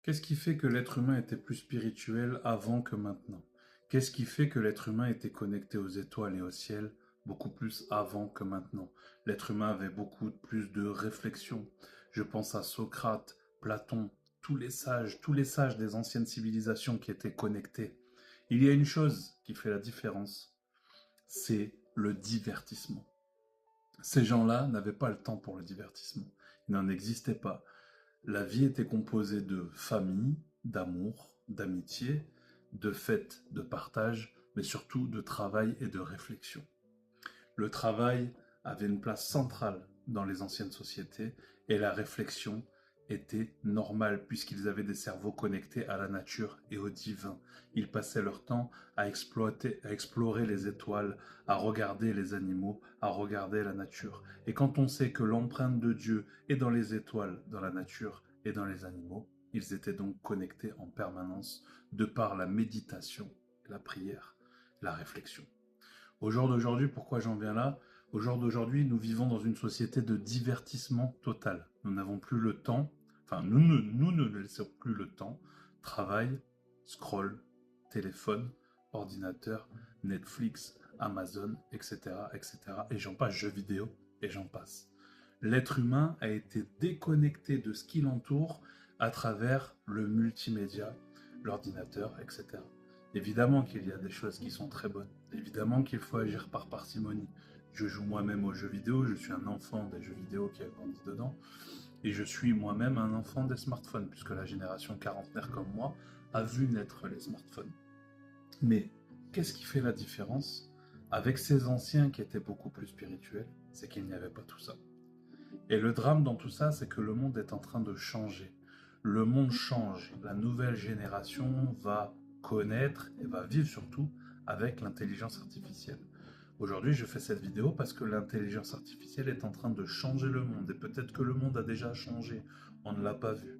Qu'est-ce qui fait que l'être humain était plus spirituel avant que maintenant? Qu'est-ce qui fait que l'être humain était connecté aux étoiles et au ciel beaucoup plus avant que maintenant? L'être humain avait beaucoup plus de réflexion. Je pense à Socrate, Platon, tous les sages des anciennes civilisations qui étaient connectés. Il y a une chose qui fait la différence, c'est le divertissement. Ces gens-là n'avaient pas le temps pour le divertissement. Il n'en existait pas. La vie était composée de famille, d'amour, d'amitié, de fêtes, de partage, mais surtout de travail et de réflexion. Le travail avait une place centrale dans les anciennes sociétés et la réflexion était normale puisqu'ils avaient des cerveaux connectés à la nature et au divin. Ils passaient leur temps à explorer les étoiles, à regarder les animaux, à regarder la nature. Et quand on sait que l'empreinte de Dieu est dans les étoiles, dans la nature et dans les animaux, ils étaient donc connectés en permanence de par la méditation, la prière, la réflexion. Au jour d'aujourd'hui, pourquoi j'en viens là? Au jour d'aujourd'hui, nous vivons dans une société de divertissement total. Nous n'avons plus le temps, nous ne laissons plus le temps. Travail, scroll, téléphone, ordinateur, Netflix, Amazon, etc., etc. Et j'en passe, jeux vidéo, et j'en passe. L'être humain a été déconnecté de ce qui l'entoure à travers le multimédia, l'ordinateur, etc. Évidemment qu'il y a des choses qui sont très bonnes. Évidemment qu'il faut agir par parcimonie. Je joue moi-même aux jeux vidéo, je suis un enfant des jeux vidéo qui a grandi dedans, et je suis moi-même un enfant des smartphones, puisque la génération quarantenaire comme moi a vu naître les smartphones. Mais qu'est-ce qui fait la différence avec ces anciens qui étaient beaucoup plus spirituels? C'est qu'il n'y avait pas tout ça. Et le drame dans tout ça, c'est que le monde est en train de changer. Le monde change. La nouvelle génération va connaître et va vivre surtout avec l'intelligence artificielle. Aujourd'hui, je fais cette vidéo parce que l'intelligence artificielle est en train de changer le monde. Et peut-être que le monde a déjà changé. On ne l'a pas vu.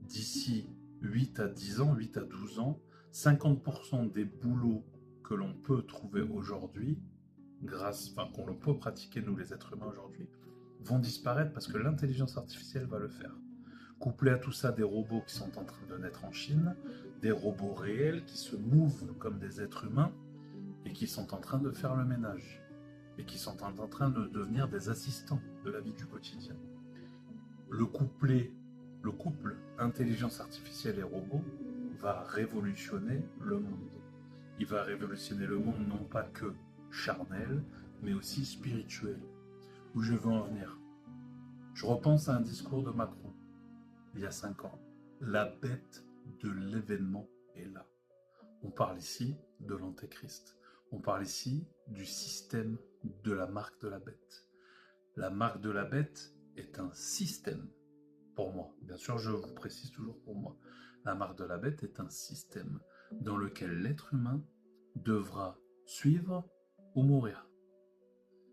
D'ici 8 à 10 ans, 8 à 12 ans, 50% des boulots que l'on peut trouver aujourd'hui, qu'on peut pratiquer nous les êtres humains aujourd'hui, vont disparaître parce que l'intelligence artificielle va le faire. Couplé à tout ça, des robots qui sont en train de naître en Chine, des robots réels qui se mouvent comme des êtres humains et qui sont en train de faire le ménage et qui sont en train de devenir des assistants de la vie du quotidien. Le le couple intelligence artificielle et robot va révolutionner le monde. Il va révolutionner le monde non pas que charnel, mais aussi spirituel. Où je veux en venir? Je repense à un discours de Macron, il y a 5 ans. La bête de l'événement est là. On parle ici de l'antéchrist. On parle ici du système de la marque de la bête. La marque de la bête est un système, pour moi. Bien sûr, je vous précise toujours pour moi. La marque de la bête est un système dans lequel l'être humain devra suivre ou mourir.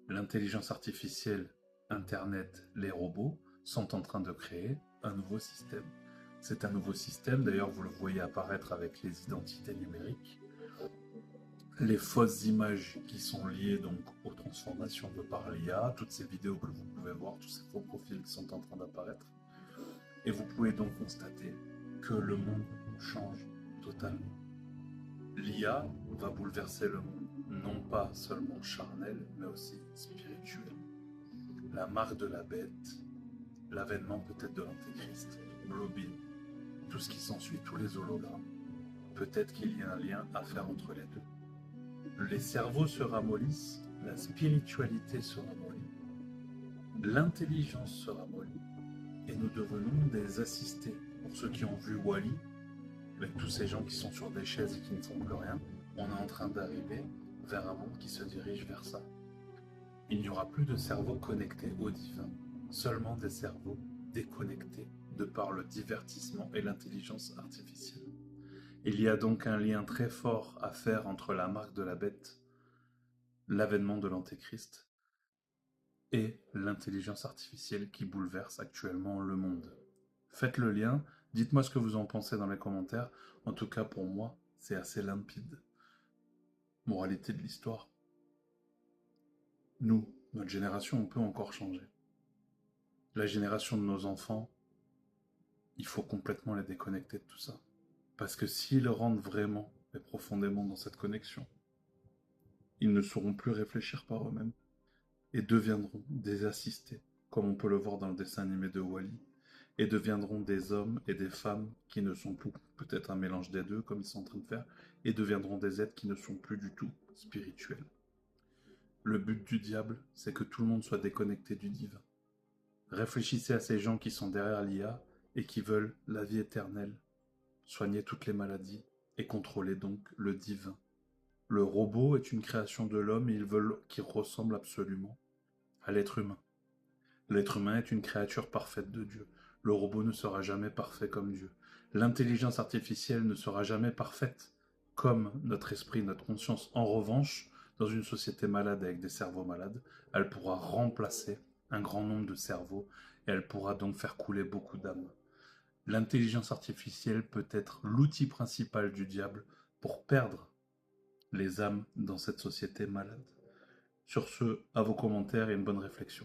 L'intelligence artificielle, Internet, les robots sont en train de créer un nouveau système. C'est un nouveau système, d'ailleurs vous le voyez apparaître avec les identités numériques, les fausses images qui sont liées donc aux transformations de par l'IA, toutes ces vidéos que vous pouvez voir, tous ces faux profils qui sont en train d'apparaître. Et vous pouvez donc constater que le monde change totalement. L'IA va bouleverser le monde, non pas seulement charnel, mais aussi spirituel. La marque de la bête, l'avènement peut-être de l'antéchrist, Globin, tout ce qui s'ensuit, tous les hologrammes. Peut-être qu'il y a un lien à faire entre les deux. Les cerveaux se ramollissent, la spiritualité se ramollit, l'intelligence se ramollit, et nous devenons des assistés. Pour ceux qui ont vu Wall-E, avec tous ces gens qui sont sur des chaises et qui ne font plus rien, on est en train d'arriver vers un monde qui se dirige vers ça. Il n'y aura plus de cerveaux connectés au divin, seulement des cerveaux déconnectés de par le divertissement et l'intelligence artificielle. Il y a donc un lien très fort à faire entre la marque de la bête, l'avènement de l'antéchrist, et l'intelligence artificielle qui bouleverse actuellement le monde. Faites le lien, dites-moi ce que vous en pensez dans les commentaires. En tout cas, pour moi, c'est assez limpide. Moralité de l'histoire. Nous, notre génération, on peut encore changer. La génération de nos enfants, il faut complètement les déconnecter de tout ça. Parce que s'ils rentrent vraiment et profondément dans cette connexion, ils ne sauront plus réfléchir par eux-mêmes et deviendront des assistés, comme on peut le voir dans le dessin animé de Wall-E, et deviendront des hommes et des femmes qui ne sont plus, peut-être un mélange des deux, comme ils sont en train de faire, et deviendront des êtres qui ne sont plus du tout spirituels. Le but du diable, c'est que tout le monde soit déconnecté du divin. Réfléchissez à ces gens qui sont derrière l'IA et qui veulent la vie éternelle, soigner toutes les maladies et contrôler donc le divin. Le robot est une création de l'homme et ils veulent qu'il ressemble absolument à l'être humain. L'être humain est une créature parfaite de Dieu. Le robot ne sera jamais parfait comme Dieu. L'intelligence artificielle ne sera jamais parfaite comme notre esprit, notre conscience. En revanche, dans une société malade avec des cerveaux malades, elle pourra remplacer un grand nombre de cerveaux et elle pourra donc faire couler beaucoup d'âmes. L'intelligence artificielle peut être l'outil principal du diable pour perdre les âmes dans cette société malade. Sur ce, à vos commentaires et une bonne réflexion.